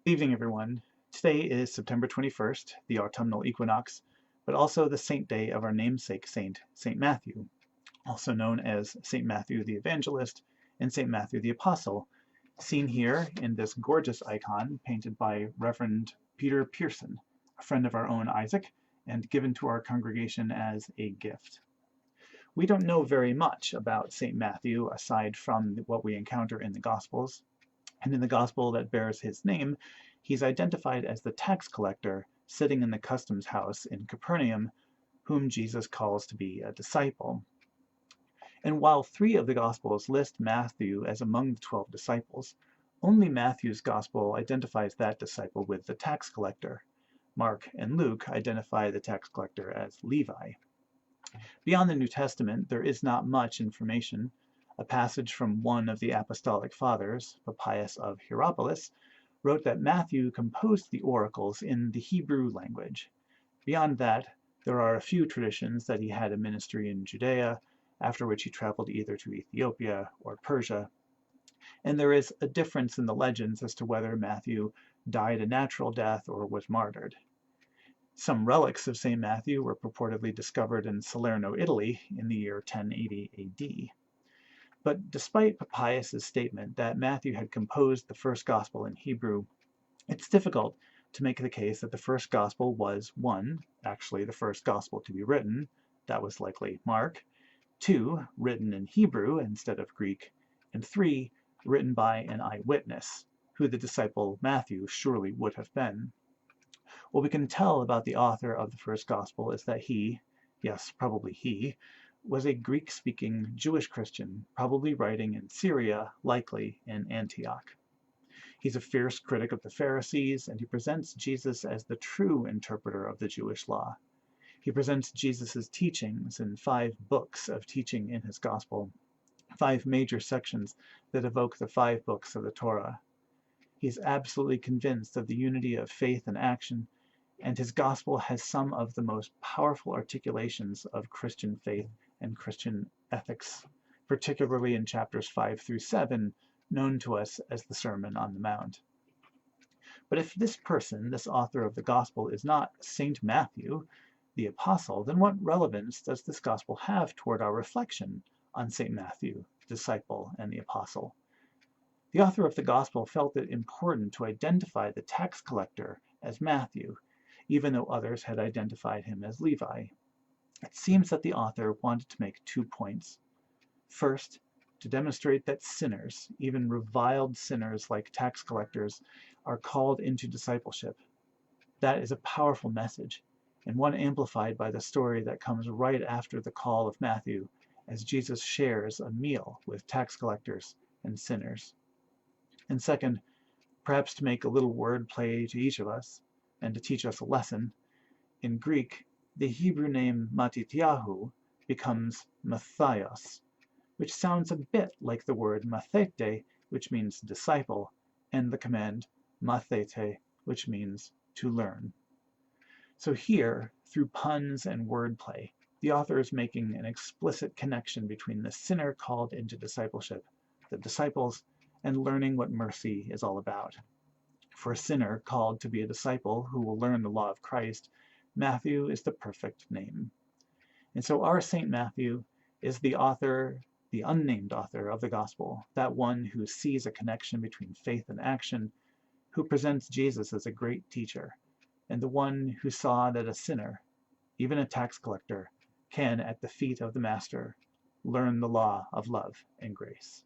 Good evening, everyone. Today is September 21st, the autumnal equinox, but also the saint day of our namesake saint, St. Matthew, also known as St. Matthew the Evangelist and St. Matthew the Apostle, seen here in this gorgeous icon painted by Reverend Peter Pearson, a friend of our own Isaac, and given to our congregation as a gift. We don't know very much about St. Matthew aside from what we encounter in the Gospels, and in the Gospel that bears his name, he's identified as the tax collector sitting in the customs house in Capernaum, whom Jesus calls to be a disciple. And while three of the Gospels list Matthew as among the 12 disciples, only Matthew's Gospel identifies that disciple with the tax collector. Mark and Luke identify the tax collector as Levi. Beyond the New Testament, there is not much information. A passage from one of the Apostolic Fathers, Papias of Hierapolis, wrote that Matthew composed the oracles in the Hebrew language. Beyond that, there are a few traditions that he had a ministry in Judea, after which he traveled either to Ethiopia or Persia. And there is a difference in the legends as to whether Matthew died a natural death or was martyred. Some relics of St. Matthew were purportedly discovered in Salerno, Italy in the year 1080 AD. But despite Papias' statement that Matthew had composed the first gospel in Hebrew, it's difficult to make the case that the first gospel was, 1, actually the first gospel to be written, that was likely Mark, 2, written in Hebrew instead of Greek, and 3, written by an eyewitness, who the disciple Matthew surely would have been. What we can tell about the author of the first gospel is that he, yes, probably he, was a Greek-speaking Jewish Christian, probably writing in Syria, likely in Antioch. He's a fierce critic of the Pharisees, and he presents Jesus as the true interpreter of the Jewish law. He presents Jesus' teachings in 5 books of teaching in his gospel, 5 major sections that evoke the 5 books of the Torah. He's absolutely convinced of the unity of faith and action, and his gospel has some of the most powerful articulations of Christian faith and Christian ethics, particularly in chapters 5 through 7, known to us as the Sermon on the Mount. But if this person, this author of the gospel, is not Saint Matthew, the apostle, then what relevance does this gospel have toward our reflection on Saint Matthew, the disciple and the apostle? The author of the Gospel felt it important to identify the tax collector as Matthew, even though others had identified him as Levi. It seems that the author wanted to make 2 points. First, to demonstrate that sinners, even reviled sinners like tax collectors, are called into discipleship. That is a powerful message, and one amplified by the story that comes right after the call of Matthew, as Jesus shares a meal with tax collectors and sinners. And second, perhaps to make a little word play to each of us, and to teach us a lesson, in Greek, the Hebrew name Matityahu becomes Matthias, which sounds a bit like the word mathete, which means disciple, and the command mathete, which means to learn. So here, through puns and wordplay, the author is making an explicit connection between the sinner called into discipleship, the disciples, and learning what mercy is all about. For a sinner called to be a disciple who will learn the law of Christ, Matthew is the perfect name. And so our Saint Matthew is the author, the unnamed author of the gospel, that one who sees a connection between faith and action, who presents Jesus as a great teacher, and the one who saw that a sinner, even a tax collector, can, at the feet of the Master, learn the law of love and grace.